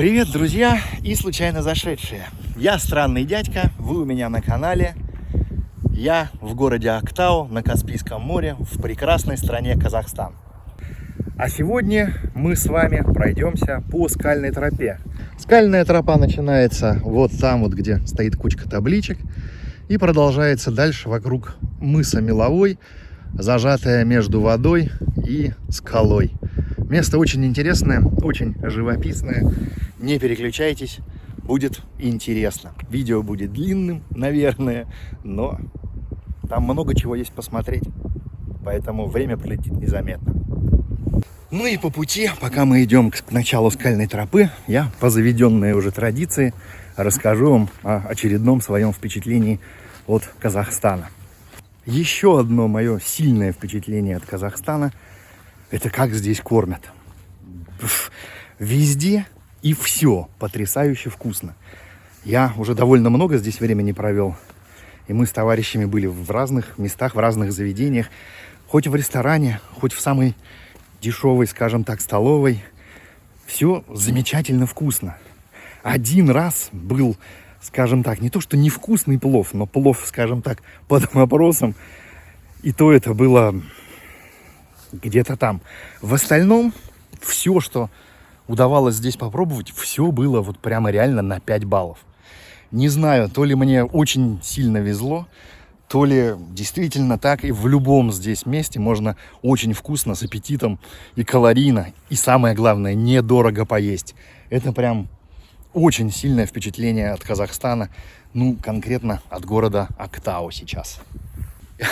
Привет, друзья и случайно зашедшие. Я странный дядька, вы у меня на канале. Я в городе Актау на Каспийском море в прекрасной стране Казахстан. А сегодня мы с вами пройдемся по скальной тропе. Скальная тропа начинается вот там, вот где стоит кучка табличек, и продолжается дальше вокруг мыса Меловой, зажатая между водой и скалой. Место очень интересное, очень живописное. Не переключайтесь, будет интересно. Видео будет длинным, наверное, но там много чего есть посмотреть. Поэтому время пролетит незаметно. Ну и по пути, пока мы идем к началу скальной тропы, я по заведенной уже традиции расскажу вам о очередном своем впечатлении от Казахстана. Еще одно мое сильное впечатление от Казахстана — это как здесь кормят. Везде и все потрясающе вкусно. Я уже довольно много здесь времени провел. И мы с товарищами были в разных местах, в разных заведениях. Хоть в ресторане, хоть в самой дешевой, скажем так, столовой. Все замечательно вкусно. Один раз был, скажем так, не то что невкусный плов, но плов, скажем так, под вопросом. И то это было где-то там. В остальном все, что удавалось здесь попробовать, все было вот прямо реально на 5 баллов. Не знаю, то ли мне очень сильно везло, то ли действительно так, и в любом здесь месте можно очень вкусно, с аппетитом и калорийно, и самое главное, недорого поесть. Это прям очень сильное впечатление от Казахстана, ну, конкретно от города Актау сейчас.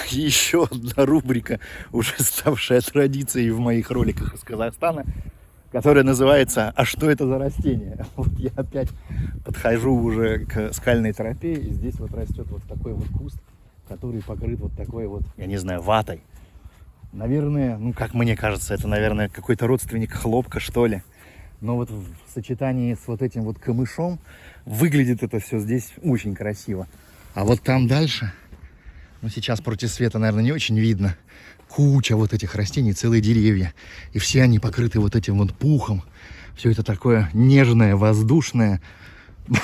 Еще одна рубрика, уже ставшая традицией в моих роликах из Казахстана, которая называется «А что это за растение?». Вот я опять подхожу уже к скальной тропе, и здесь вот растет вот такой вот куст, который покрыт вот такой вот, я не знаю, ватой. Наверное, ну, как мне кажется, это, наверное, какой-то родственник хлопка, что ли. Но вот в сочетании с вот этим вот камышом выглядит это все здесь очень красиво. А вот там дальше... Ну, сейчас против света, наверное, не очень видно. Куча вот этих растений, целые деревья. И все они покрыты вот этим вот пухом. Все это такое нежное, воздушное.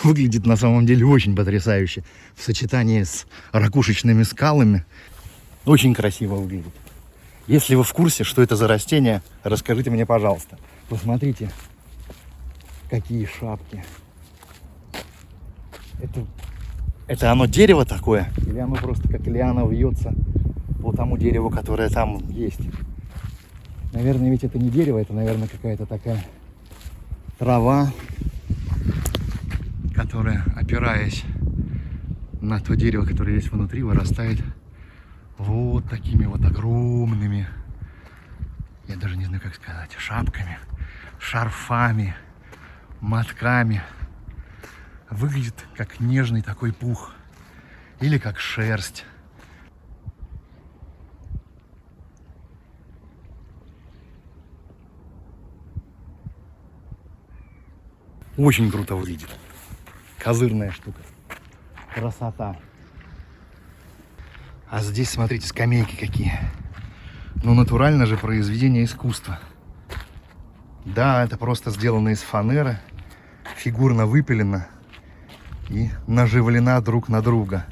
Выглядит на самом деле очень потрясающе. В сочетании с ракушечными скалами. Очень красиво выглядит. Если вы в курсе, что это за растение, расскажите мне, пожалуйста. Посмотрите, какие шапки. Это оно дерево такое? Или оно просто как лиана вьется по тому дереву, которое там есть? Наверное, ведь это не дерево, это, наверное, какая-то такая трава, которая, опираясь на то дерево, которое есть внутри, вырастает вот такими вот огромными, я даже не знаю, как сказать, шапками, шарфами, мотками. Выглядит как нежный такой пух или как шерсть. Очень круто выглядит. Козырная штука. Красота. А здесь, смотрите, скамейки какие. Ну, натурально же произведение искусства. Да, это просто сделано из фанеры, фигурно выпилено и наживлена друг на друга.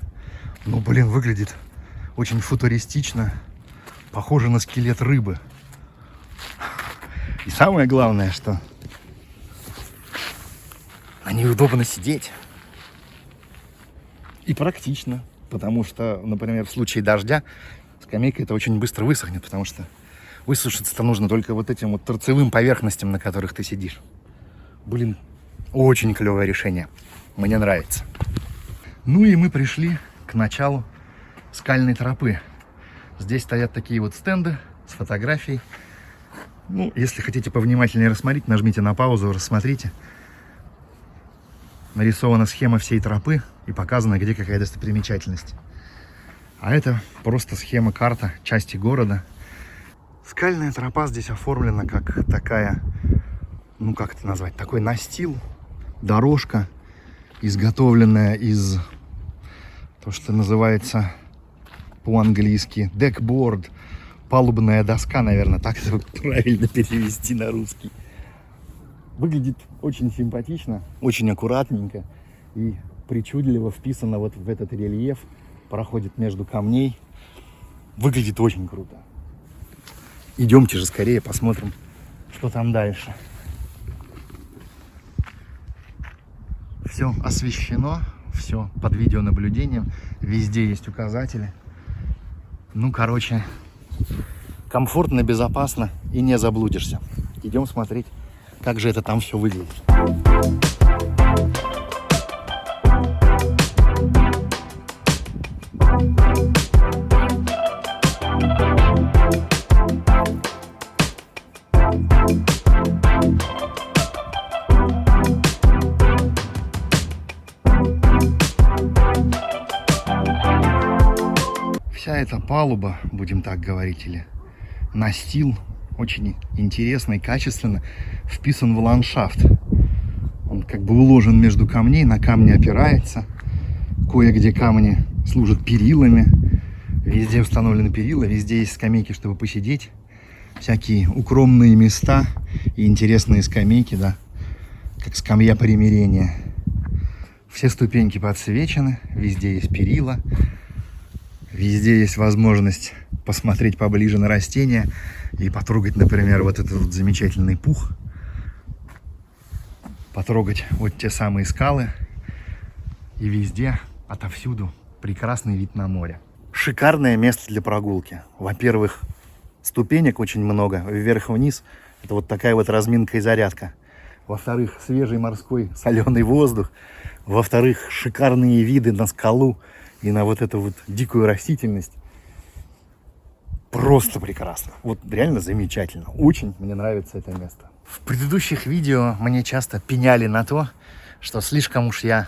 Ну, блин, выглядит очень футуристично. Похоже на скелет рыбы. И самое главное, что на ней удобно сидеть. И практично. Потому что, например, в случае дождя скамейка это очень быстро высохнет, потому что высушиться-то нужно только вот этим вот торцевым поверхностям, на которых ты сидишь. Блин, очень клевое решение. Мне нравится. Ну и мы пришли к началу скальной тропы. Здесь стоят такие вот стенды с фотографией. Ну, если хотите повнимательнее рассмотреть, нажмите на паузу, рассмотрите. Нарисована схема всей тропы и показано, где какая достопримечательность. А это просто схема, карта части города. Скальная тропа здесь оформлена как такая, ну как это назвать, такой настил, дорожка, изготовленная из то, что называется по-английски декборд, палубная доска, наверное, так это правильно перевести на русский. Выглядит очень симпатично, очень аккуратненько и причудливо вписано вот в этот рельеф. Проходит между камней. Выглядит очень круто. Идемте же скорее посмотрим, что там дальше. Все освещено, все под видеонаблюдением. Везде есть указатели. Ну, короче, комфортно, безопасно и не заблудишься. Идем смотреть, как же это там все выглядит. Вся эта палуба, будем так говорить, или настил, очень интересно и качественно вписан в ландшафт. Он как бы уложен между камней, на камни опирается. Кое-где камни служат перилами. Везде установлены перила, везде есть скамейки, чтобы посидеть. Всякие укромные места и интересные скамейки, да, как скамья примирения. Все ступеньки подсвечены, везде есть перила. Везде есть возможность посмотреть поближе на растения и потрогать, например, вот этот вот замечательный пух. Потрогать вот те самые скалы. И везде, отовсюду, прекрасный вид на море. Шикарное место для прогулки. Во-первых, ступенек очень много, вверх-вниз. Это вот такая вот разминка и зарядка. Во-вторых, свежий морской соленый воздух. Во-вторых, шикарные виды на скалу и на вот эту вот дикую растительность. Просто прекрасно. Вот реально замечательно. Очень мне нравится это место. В предыдущих видео мне часто пеняли на то, что слишком уж я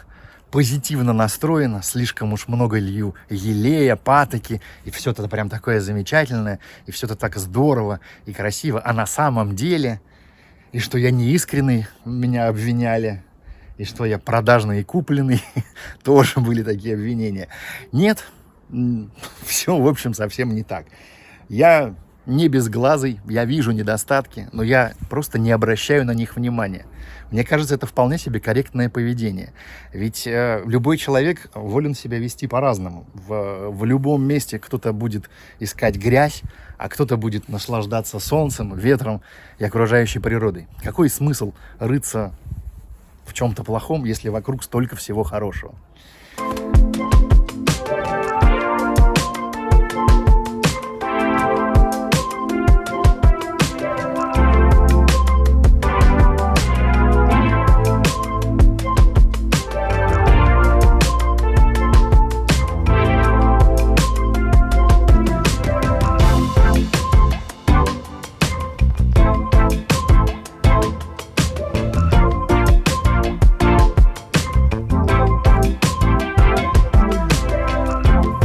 позитивно настроена, слишком уж много лью елея, патоки, и все это прям такое замечательное, и все это так здорово и красиво. А на самом деле, и что я не искренний, меня обвиняли, и что я продажный и купленный, тоже были такие обвинения. Нет, все, в общем, совсем не так. Я не безглазый, я вижу недостатки, но я просто не обращаю на них внимания. Мне кажется, это вполне себе корректное поведение. Ведь любой человек волен себя вести по-разному. В любом месте кто-то будет искать грязь, а кто-то будет наслаждаться солнцем, ветром и окружающей природой. Какой смысл рыться в чем-то плохом, если вокруг столько всего хорошего?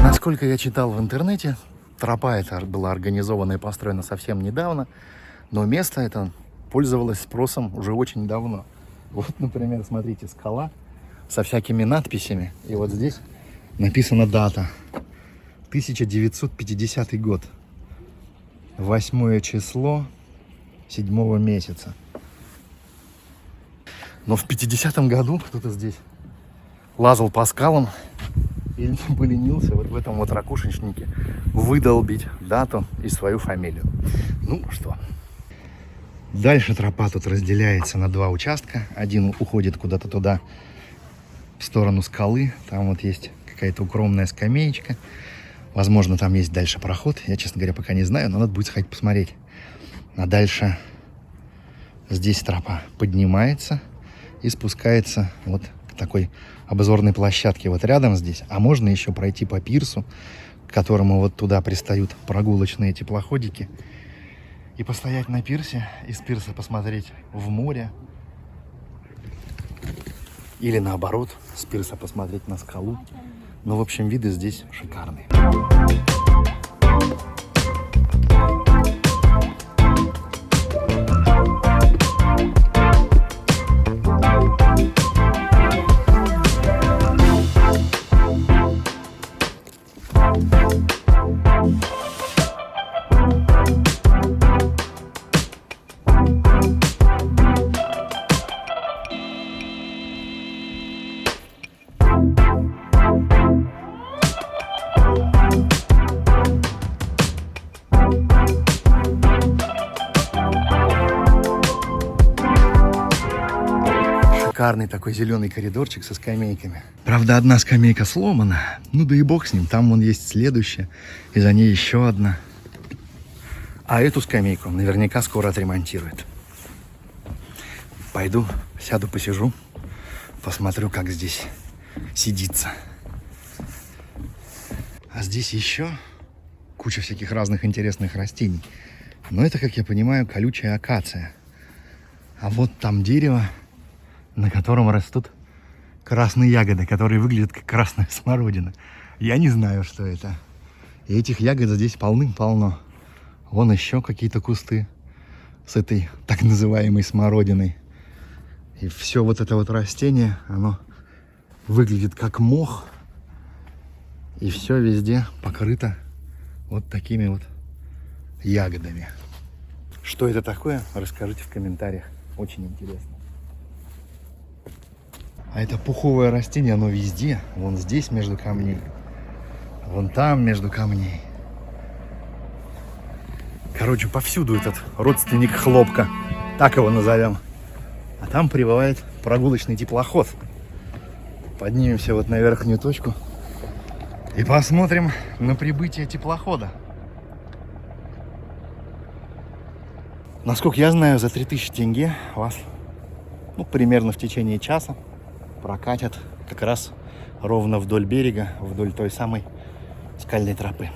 Насколько я читал в интернете, тропа эта была организована и построена совсем недавно, но место это пользовалось спросом уже очень давно. Вот, например, смотрите, скала со всякими надписями, и вот здесь написана дата. 1950 год, 8 число 7 месяца. Но в 50-м году кто-то здесь лазал по скалам и поленился вот в этом вот ракушечнике выдолбить дату и свою фамилию. Ну что, дальше тропа тут разделяется на два участка. Один уходит куда-то туда, в сторону скалы. Там вот есть какая-то укромная скамеечка. Возможно, там есть дальше проход. Я, честно говоря, пока не знаю, но надо будет сходить посмотреть. А дальше здесь тропа поднимается и спускается вот к такой обзорной площадке вот рядом здесь. А можно еще пройти по пирсу, к которому вот туда пристают прогулочные теплоходики, и постоять на пирсе, и с пирса посмотреть в море. Или наоборот, с пирса посмотреть на скалу. Ну, в общем, виды здесь шикарные. шикарный такой зеленый коридорчик со скамейками. Правда, одна скамейка сломана. Ну да и бог с ним. Там вон есть следующая. И за ней еще одна. А эту скамейку наверняка скоро отремонтируют. Пойду, сяду, посижу. Посмотрю, как здесь сидится. А здесь еще куча всяких разных интересных растений. Но это, как я понимаю, колючая акация. А вот там дерево, на котором растут красные ягоды, которые выглядят как красная смородина. Я не знаю, что это. И этих ягод здесь полным-полно. Вон еще какие-то кусты с этой так называемой смородиной. И все вот это вот растение, оно выглядит как мох. И все везде покрыто вот такими вот ягодами. Что это такое, расскажите в комментариях. Очень интересно. А это пуховое растение, оно везде. Вон здесь между камней. Вон там между камней. Короче, повсюду этот родственник хлопка. Так его назовем. А там прибывает прогулочный теплоход. Поднимемся вот на верхнюю точку и посмотрим на прибытие теплохода. Насколько я знаю, за 3000 тенге вас примерно в течение часа прокатят как раз ровно вдоль берега, вдоль той самой скальной тропы.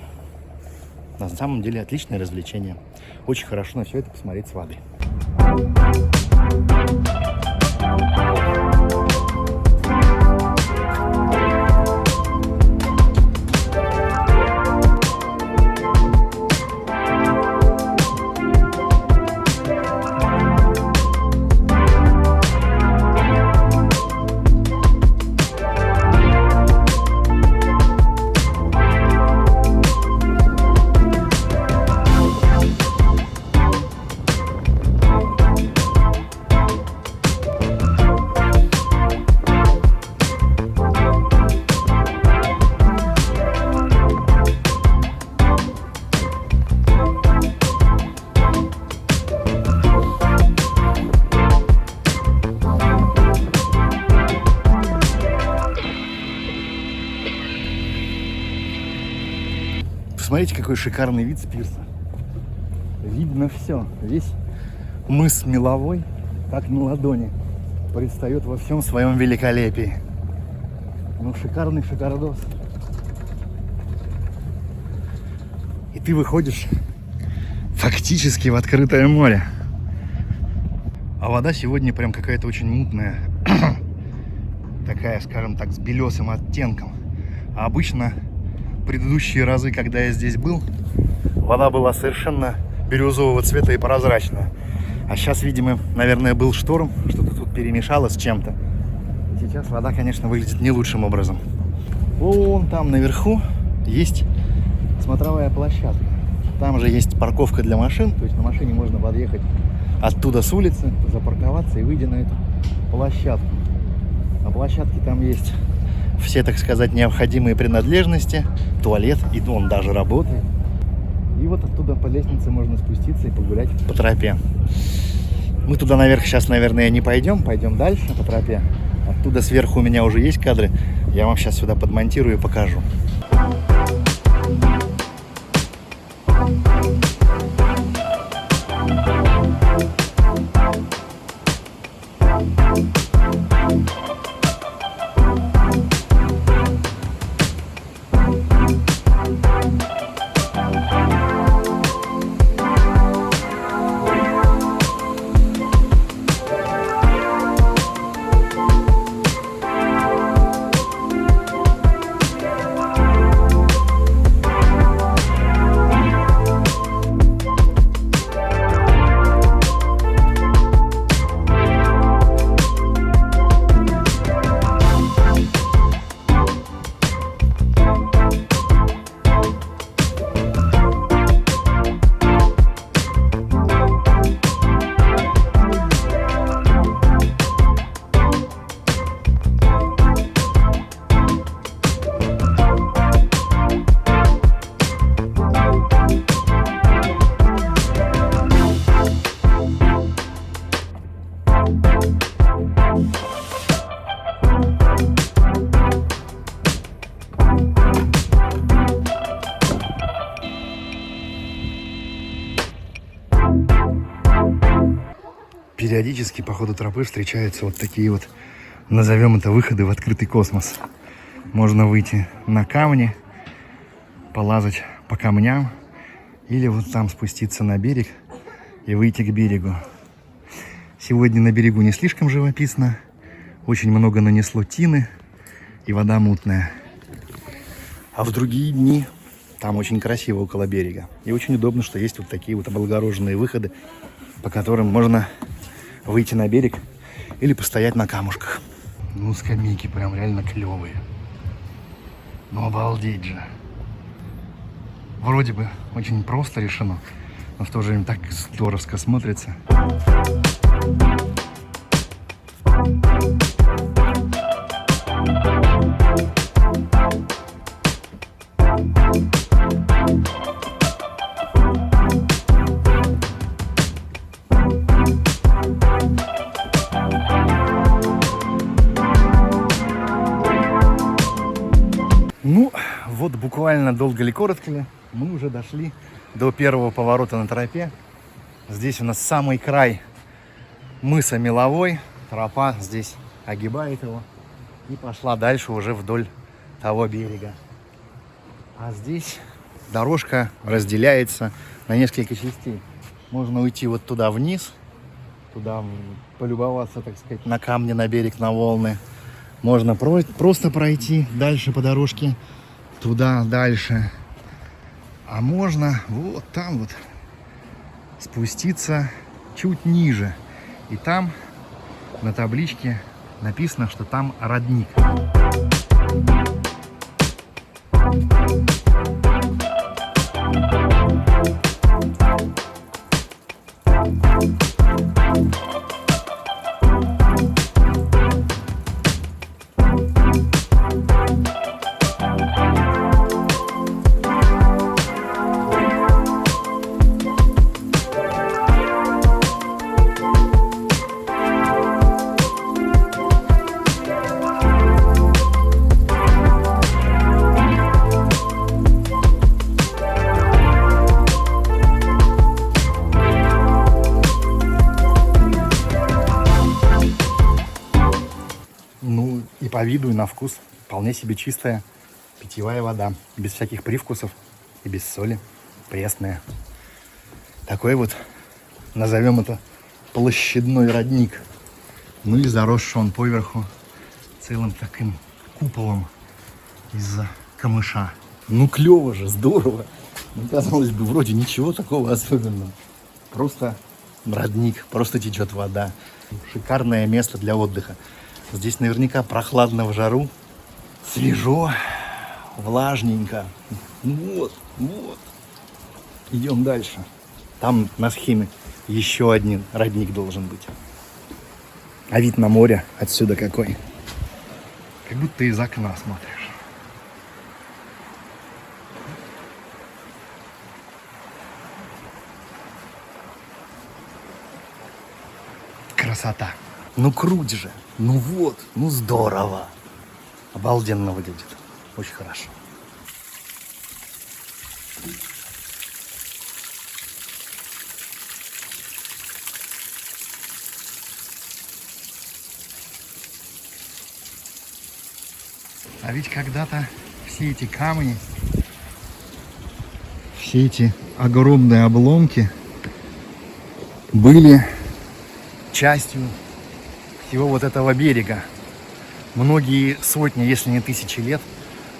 На самом деле отличное развлечение. Очень хорошо на все это посмотреть с воды. Посмотрите, какой шикарный вид с пирса. Видно все. Весь мыс Меловой, как на ладони, предстает во всем своем великолепии. Ну, шикарный шикардос. И ты выходишь фактически в открытое море. А вода сегодня прям какая-то очень мутная. Такая, скажем так, с белесым оттенком. А обычно предыдущие разы, когда я здесь был, вода была совершенно бирюзового цвета и прозрачная. А сейчас, видимо, наверное, был шторм, что-то тут перемешало с чем-то. И сейчас вода, конечно, выглядит не лучшим образом. Вон там наверху есть смотровая площадка. Там же есть парковка для машин, то есть на машине можно подъехать оттуда с улицы, запарковаться и выйти на эту площадку. На площадке там есть все, так сказать, необходимые принадлежности, туалет, и он даже работает. И вот оттуда по лестнице можно спуститься и погулять по тропе. Мы туда наверх сейчас, наверное, не пойдем, пойдем дальше по тропе. Оттуда сверху у меня уже есть кадры, я вам сейчас сюда подмонтирую и покажу. периодически по ходу тропы встречаются вот такие вот, назовем это, выходы в открытый космос. Можно выйти на камни, полазать по камням, или вот там спуститься на берег и выйти к берегу. Сегодня на берегу не слишком живописно, очень много нанесло тины и вода мутная. А в другие дни там очень красиво около берега. И очень удобно, что есть вот такие вот облагороженные выходы, по которым можно выйти на берег или постоять на камушках. Ну, скамейки прям реально клевые. Ну, обалдеть же. Вроде бы очень просто решено, но в то же время так здоровско смотрится. Ну, вот буквально долго ли, коротко ли, мы уже дошли до первого поворота на тропе. Здесь у нас самый край мыса Меловой. Тропа здесь огибает его и пошла дальше уже вдоль того берега. А здесь дорожка разделяется на несколько частей. Можно уйти вот туда вниз, туда полюбоваться, так сказать, на камни, на берег, на волны. Можно просто пройти дальше по дорожке, туда, дальше. А можно вот там вот спуститься чуть ниже. И там на табличке написано, что там родник. И по виду, и на вкус вполне себе чистая питьевая вода, без всяких привкусов и без соли, пресная. Такой вот, назовем это, площадной родник. Ну и заросший он поверху целым таким куполом из-за камыша. Ну клево же, здорово. Ну, казалось бы, вроде ничего такого особенного. Просто родник, просто течет вода. Шикарное место для отдыха. Здесь наверняка прохладно в жару, свежо, влажненько. Вот. Идем дальше. Там на схеме еще один родник должен быть. А вид на море отсюда какой. Как будто из окна смотришь. Красота. Ну круть же. Ну вот, ну здорово. Обалденно выглядит. Очень хорошо. А ведь когда-то все эти камни, все эти огромные обломки были частью всего вот этого берега. Многие сотни, если не тысячи лет,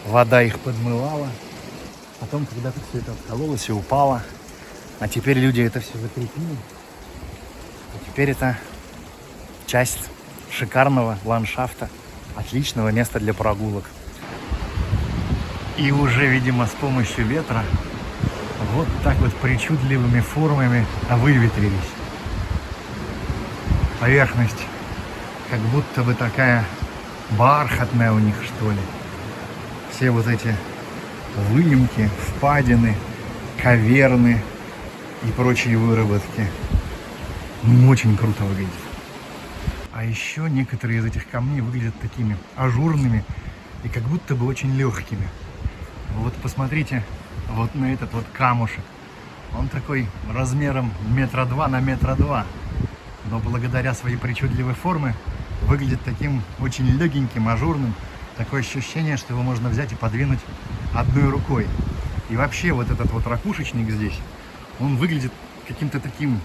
вода их подмывала. Потом когда-то все это откололось и упало. А теперь люди это все закрепили. И теперь это часть шикарного ландшафта, отличного места для прогулок. И уже, видимо, с помощью ветра вот так вот причудливыми формами выветрились. Поверхность как будто бы такая бархатная у них, что ли. Все вот эти выемки, впадины, каверны и прочие выработки. Очень круто выглядит. А еще некоторые из этих камней выглядят такими ажурными и как будто бы очень легкими. Вот посмотрите вот на этот вот камушек. Он такой размером 2 на 2 метра. но благодаря своей причудливой форме выглядит таким очень легеньким, ажурным. Такое ощущение, что его можно взять и подвинуть одной рукой. И вообще вот этот вот ракушечник здесь, он выглядит каким-то таким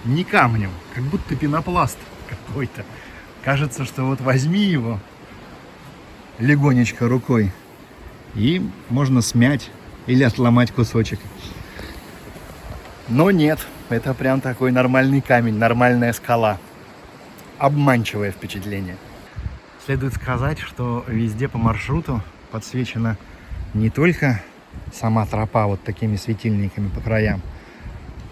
не камнем, как будто пенопласт какой-то. Кажется, что вот возьми его легонечко рукой, и можно смять или отломать кусочек. Но нет, это прям такой нормальный камень, нормальная скала. Обманчивое впечатление. Следует сказать, что везде по маршруту подсвечена не только сама тропа вот такими светильниками по краям,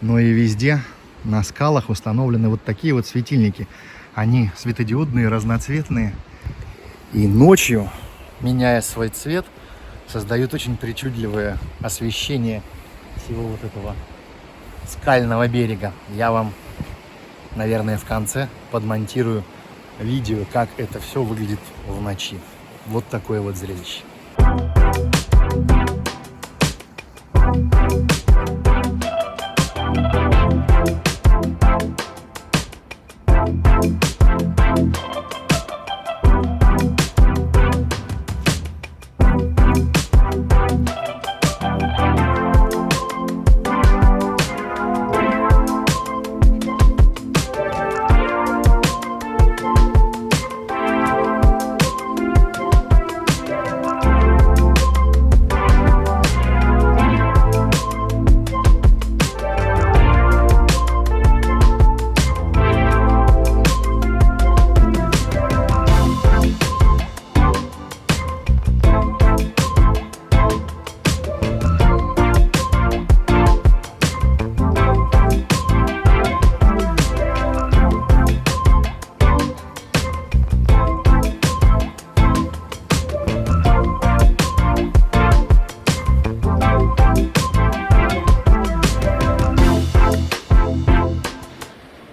но и везде на скалах установлены вот такие вот светильники. Они светодиодные, разноцветные. И ночью, меняя свой цвет, создают очень причудливое освещение всего вот этого скального берега. Я вам, наверное, в конце подмонтирую видео, как это все выглядит в ночи. Вот такое вот зрелище.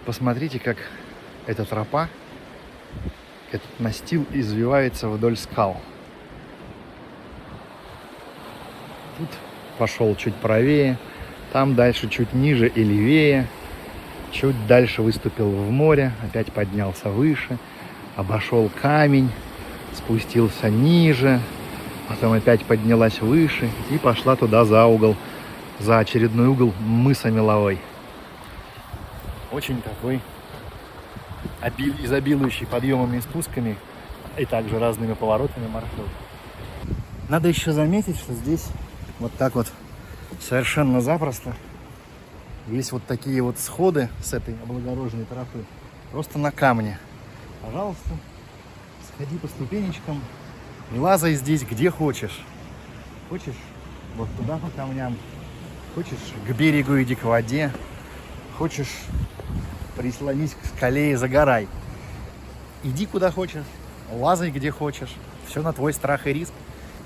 Посмотрите, как эта тропа, этот настил извивается вдоль скал. Тут пошел чуть правее, там дальше чуть ниже и левее, чуть дальше выступил в море, опять поднялся выше, обошел камень, спустился ниже, потом опять поднялась выше и пошла туда за угол, за очередной угол мыса Меловой. Очень такой изобилующий подъемами и спусками, и также разными поворотами маршрут. Надо еще заметить, что здесь вот так вот совершенно запросто есть вот такие вот сходы с этой облагороженной тропы, просто на камне. Пожалуйста, сходи по ступенечкам и лазай здесь где хочешь. Хочешь вот туда по камням, хочешь к берегу иди к воде, хочешь прислонись к скале и загорай. Иди куда хочешь, лазай где хочешь. Все на твой страх и риск.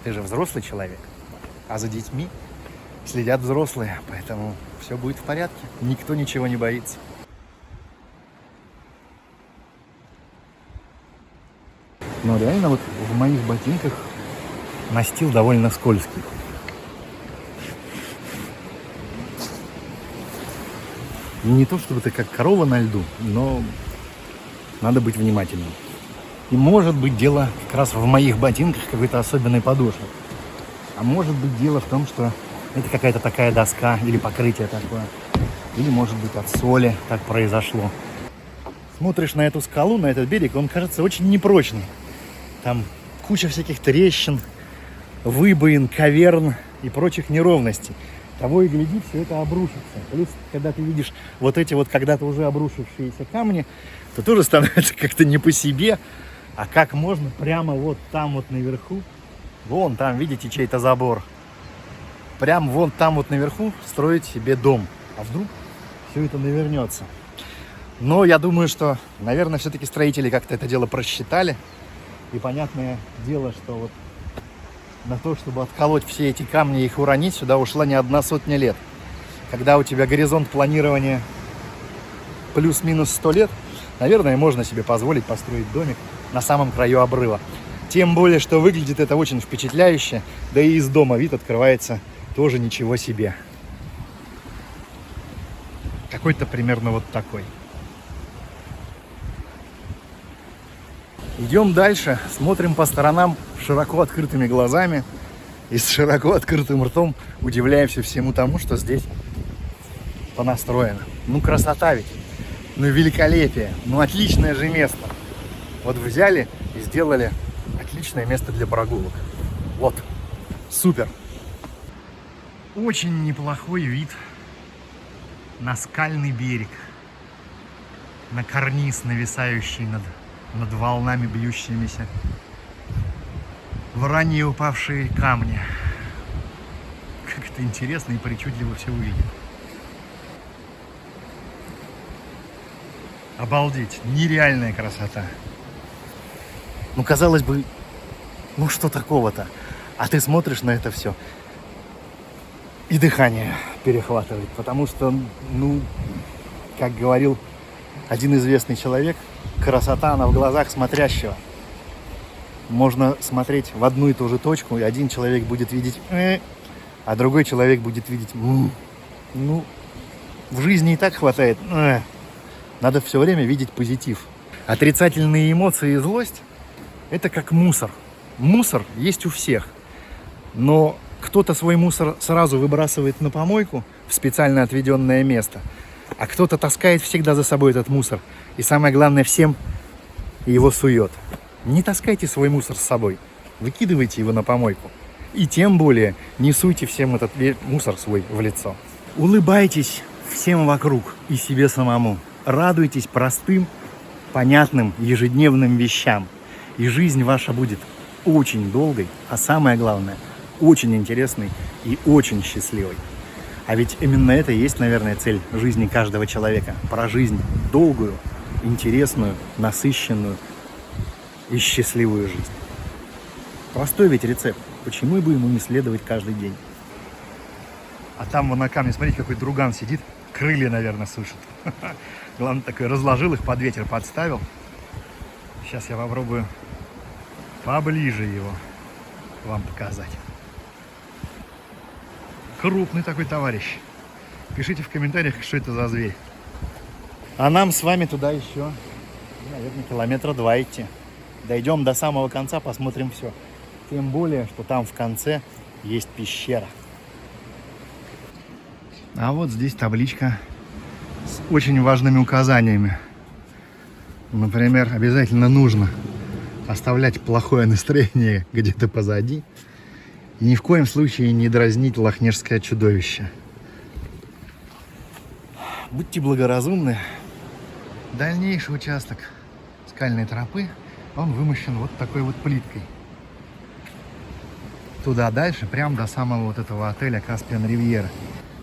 Ты же взрослый человек. А за детьми следят взрослые. Поэтому все будет в порядке. Никто ничего не боится. Но реально вот в моих ботинках настил довольно скользкий. Не то чтобы ты как корова на льду, но надо быть внимательным. И может быть дело как раз в моих ботинках какой-то особенной подошвы. А может быть дело в том, что это какая-то такая доска или покрытие такое. Или может быть от соли так произошло. Смотришь на эту скалу, на этот берег, он кажется очень непрочный. Там куча всяких трещин, выбоин, каверн и прочих неровностей. Того и гляди, все это обрушится. Плюс, когда ты видишь вот эти вот когда-то уже обрушившиеся камни, то тоже становится как-то не по себе. А как можно прямо вот там вот наверху, вон там, видите, чей-то забор, прям вон там вот наверху строить себе дом. А вдруг все это навернется. Но я думаю, что, наверное, все-таки строители как-то это дело просчитали. И понятное дело, что вот на то, чтобы отколоть все эти камни и их уронить, сюда ушла не 100 лет. Когда у тебя горизонт планирования плюс-минус 100 лет, наверное, можно себе позволить построить домик на самом краю обрыва. Тем более, что выглядит это очень впечатляюще, да и из дома вид открывается тоже ничего себе. Какой-то примерно вот такой. Идем дальше, смотрим по сторонам широко открытыми глазами и с широко открытым ртом удивляемся всему тому, что здесь понастроено. Ну, красота ведь, ну, великолепие, ну, отличное же место. Вот взяли и сделали отличное место для прогулок. Вот, супер. Очень неплохой вид на скальный берег, на карниз, нависающий над волнами, бьющимися в ранее упавшие камни. Как это интересно и причудливо все выглядит. Обалдеть, нереальная красота. Ну, казалось бы, ну что такого-то? А ты смотришь на это все, и дыхание перехватывает, потому что, ну, как говорил один известный человек, красота, она в глазах смотрящего. Можно смотреть в одну и ту же точку, и один человек будет видеть а другой человек будет видеть Ну, в жизни и так хватает Надо все время видеть позитив. Отрицательные эмоции и злость – это как мусор. Мусор есть у всех, но кто-то свой мусор сразу выбрасывает на помойку в специально отведенное место, а кто-то таскает всегда за собой этот мусор. И самое главное, всем его сует. Не таскайте свой мусор с собой, выкидывайте его на помойку. И тем более не суйте всем этот мусор свой в лицо. Улыбайтесь всем вокруг и себе самому. Радуйтесь простым, понятным, ежедневным вещам. И жизнь ваша будет очень долгой, а самое главное, очень интересной и очень счастливой. А ведь именно это и есть, наверное, цель жизни каждого человека. Про жизнь долгую, интересную, насыщенную и счастливую жизнь. Простой ведь рецепт. Почему бы ему не следовать каждый день? А там вон на камне, смотрите, какой друган сидит. Крылья, наверное, сушит. Главное, такой разложил их, под ветер подставил. Сейчас я попробую поближе его вам показать. Крупный такой товарищ. Пишите в комментариях, что это за зверь. А нам с вами туда еще, наверное, километра 2 идти. Дойдем до самого конца, посмотрим все. Тем более, что там в конце есть пещера. А вот здесь табличка с очень важными указаниями. Например, обязательно нужно оставлять плохое настроение где-то позади. И ни в коем случае не дразнить лохнесское чудовище. Будьте благоразумны. Дальнейший участок скальной тропы, он вымощен вот такой вот плиткой. Туда дальше, прямо до самого вот этого отеля Caspian Riviera.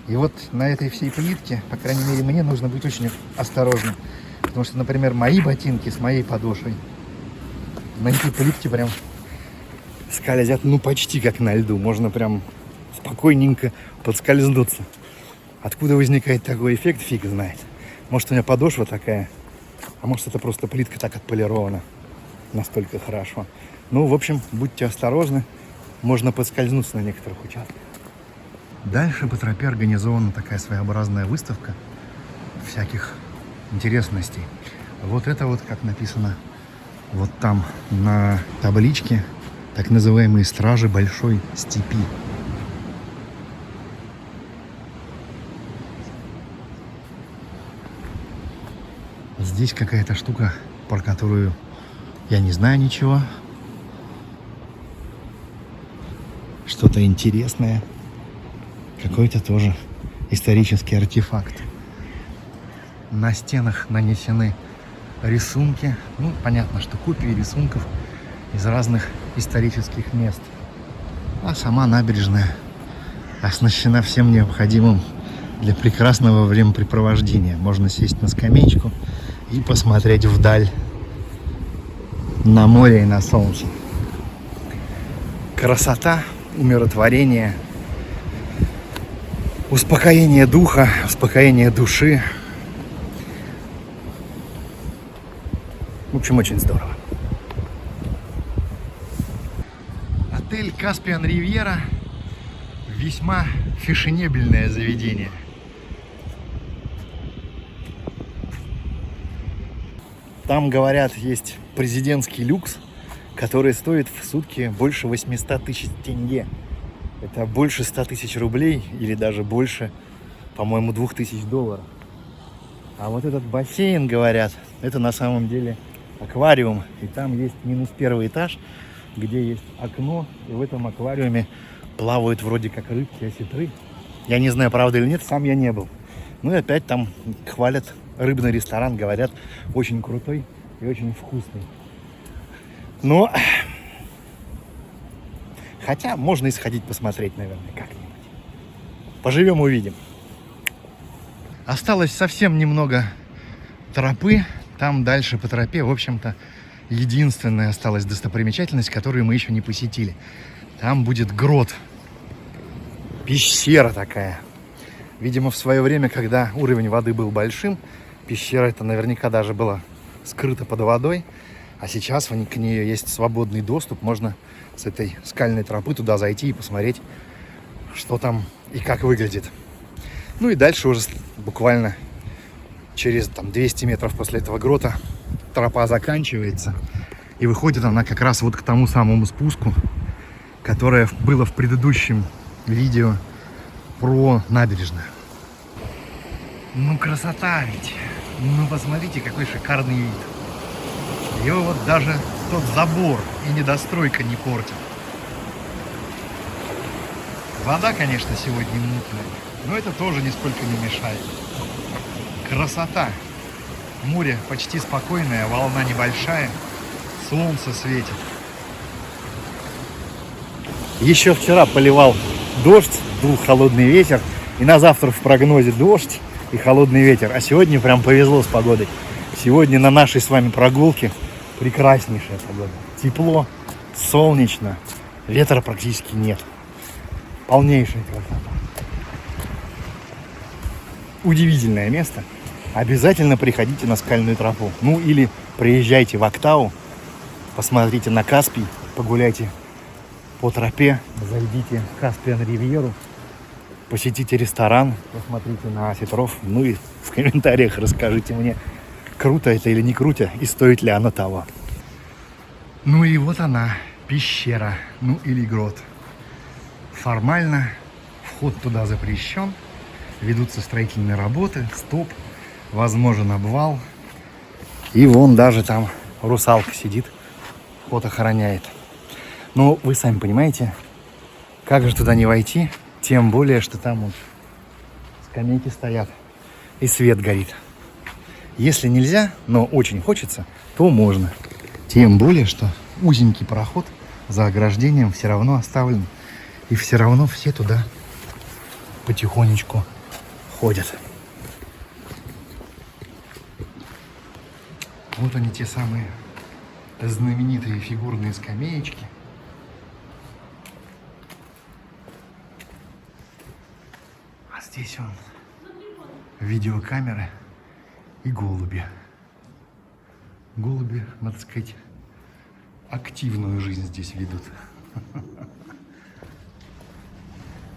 И вот на этой всей плитке, по крайней мере, мне нужно быть очень осторожным. Потому что, например, мои ботинки с моей подошвой на этой плитке прям скользят, ну, почти как на льду. Можно прям спокойненько подскользнуться. Откуда возникает такой эффект, фиг знает. Может, у меня подошва такая, а может, это просто плитка так отполирована настолько хорошо. Ну, в общем, будьте осторожны. Можно подскользнуться на некоторых участках. Дальше по тропе организована такая своеобразная выставка всяких интересностей. Вот это вот, как написано вот там на табличке, так называемые стражи Большой степи. Здесь какая-то штука, про которую я не знаю ничего. Что-то интересное. Какой-то тоже исторический артефакт. На стенах нанесены рисунки. Ну, понятно, что копии рисунков из разных исторических мест. А сама набережная оснащена всем необходимым для прекрасного времяпрепровождения. Можно сесть на скамеечку и посмотреть вдаль на море и на солнце. Красота, умиротворение, успокоение духа, успокоение души. В общем, очень здорово. Отель Caspian Riviera весьма фешенебельное заведение. Там, говорят, есть президентский люкс, который стоит в сутки больше 800 тысяч тенге. Это больше 100 тысяч рублей или даже больше, по-моему, $2000. А вот этот бассейн, говорят, это на самом деле аквариум. И там есть минус первый этаж, где есть окно. И в этом аквариуме плавают вроде как рыбки, осетры. Я не знаю, правда или нет, сам я не был. Ну и опять там хвалят рыбный ресторан, говорят, очень крутой и очень вкусный. Но хотя можно и сходить посмотреть, наверное, как-нибудь. Поживем, увидим. Осталось совсем немного тропы. Там дальше по тропе, в общем-то, единственная осталась достопримечательность, которую мы еще не посетили. Там будет грот. Пещера такая. Видимо, в свое время, когда уровень воды был большим, пещера эта наверняка даже была скрыта под водой. А сейчас к ней есть свободный доступ. Можно с этой скальной тропы туда зайти и посмотреть, что там и как выглядит. Ну и дальше уже буквально через 200 метров после этого грота тропа заканчивается. И выходит она как раз вот к тому самому спуску, которое было в предыдущем видео про набережную. Ну красота ведь. Ну посмотрите, какой шикарный вид. Его вот даже тот забор и недостройка не портит. Вода, конечно, сегодня мутная, но это тоже нисколько не мешает. Красота. Море почти спокойное, волна небольшая, солнце светит. Еще вчера поливал дождь, дул холодный ветер, и на завтра в прогнозе дождь и холодный ветер. А сегодня прям повезло с погодой. Сегодня на нашей с вами прогулке прекраснейшая погода. Тепло, солнечно, ветра практически нет. Полнейшая красота. Удивительное место. Обязательно приходите на скальную тропу. Ну или приезжайте в Актау, посмотрите на Каспий, погуляйте по тропе, зайдите в Каспиан Ривьеру, посетите ресторан, посмотрите на осетров, ну и в комментариях расскажите мне, круто это или не круто, и стоит ли оно того. Ну и вот она, пещера, ну или грот. Формально вход туда запрещен, ведутся строительные работы, стоп, возможен обвал. И вон даже там русалка сидит, вход охраняет. Но вы сами понимаете, как же туда не войти, тем более, что там вот скамейки стоят и свет горит. Если нельзя, но очень хочется, то можно. Тем более, что узенький проход за ограждением все равно оставлен. И все равно все туда потихонечку ходят. Вот они, те самые знаменитые фигурные скамеечки. А здесь он видеокамеры и голуби. Голуби, надо сказать, активную жизнь здесь ведут.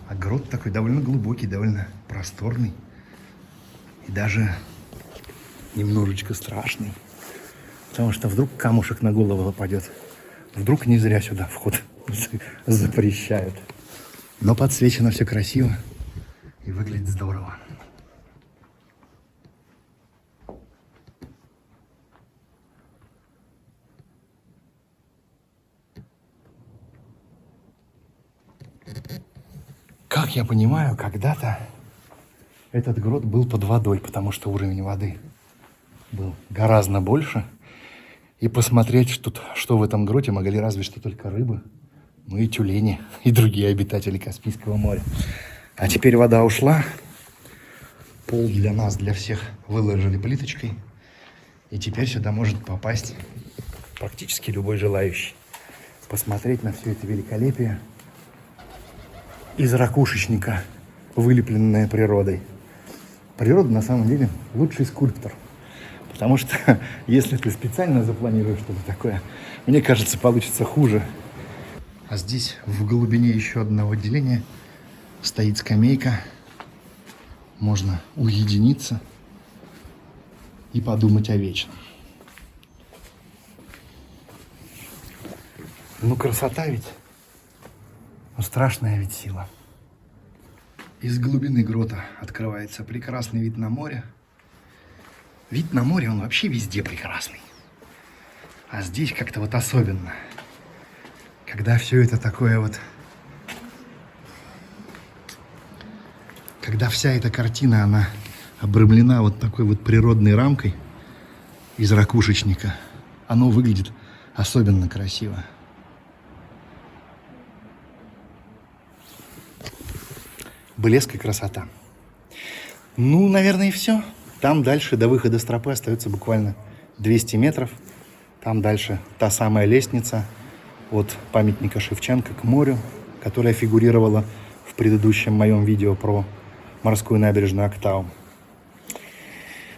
А грот такой довольно глубокий, довольно просторный. И даже немножечко страшный. Потому что вдруг камушек на голову упадет. Вдруг не зря сюда вход запрещают. Но подсвечено все красиво и выглядит здорово. Как я понимаю, когда-то этот грот был под водой, потому что уровень воды был гораздо больше. И посмотреть, что в этом гроте могли разве что только рыбы, ну и тюлени, и другие обитатели Каспийского моря. А теперь вода ушла, пол для нас, для всех выложили плиточкой, и теперь сюда может попасть практически любой желающий. Посмотреть на все это великолепие из ракушечника, вылепленное природой. Природа на самом деле лучший скульптор. Потому что если ты специально запланируешь что-то такое, мне кажется, получится хуже. А здесь в глубине еще одного отделения стоит скамейка. Можно уединиться и подумать о вечном. Ну, красота ведь. Ну, страшная ведь сила. Из глубины грота открывается прекрасный вид на море. Вид на море, он вообще везде прекрасный. А здесь как-то вот особенно. Когда все это такое вот... Когда вся эта картина, она обрамлена вот такой вот природной рамкой из ракушечника, оно выглядит особенно красиво. Блеск и красота. Ну, наверное, и все. Там дальше до выхода с тропы остается буквально 200 метров. Там дальше та самая лестница от памятника Шевченко к морю, которая фигурировала в предыдущем моем видео про морскую набережную Актау.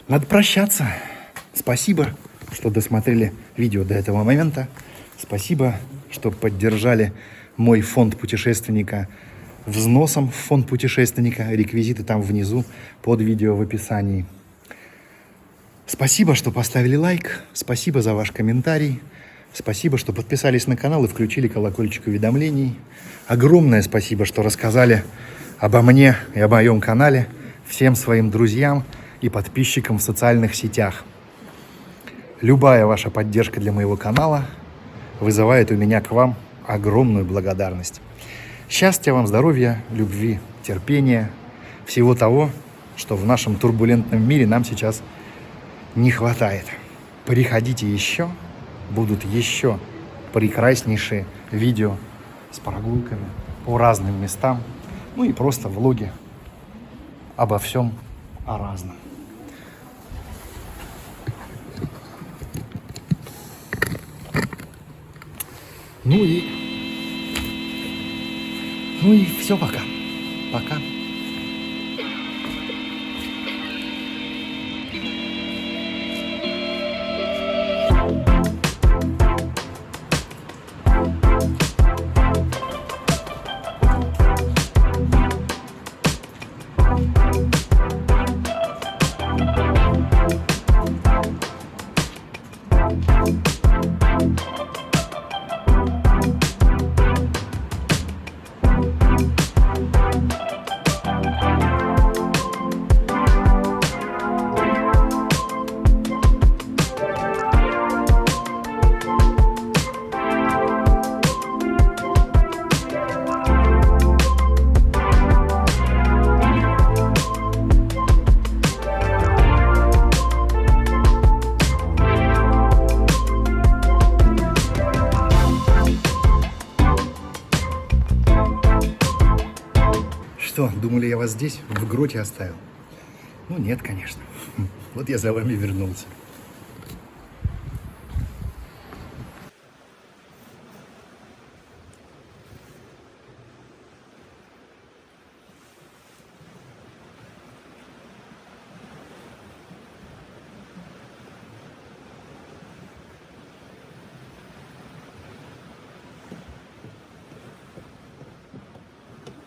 Надо прощаться. Спасибо, что досмотрели видео до этого момента. Спасибо, что поддержали мой фонд путешественника взносом в фонд путешественника. Реквизиты там внизу под видео в описании. Спасибо, что поставили лайк. Спасибо за ваш комментарий. Спасибо, что подписались на канал и включили колокольчик уведомлений. Огромное спасибо, что рассказали обо мне и о моем канале всем своим друзьям и подписчикам в социальных сетях. Любая ваша поддержка для моего канала вызывает у меня к вам огромную благодарность. Счастья вам, здоровья, любви, терпения, всего того, что в нашем турбулентном мире нам сейчас не хватает. Приходите еще, будут еще прекраснейшие видео с прогулками по разным местам, ну и просто влоги обо всем, о разном. Ну и все, пока. Пока. Что, думали, я вас здесь, в гроте оставил? Ну, нет, конечно. Вот я за вами вернулся.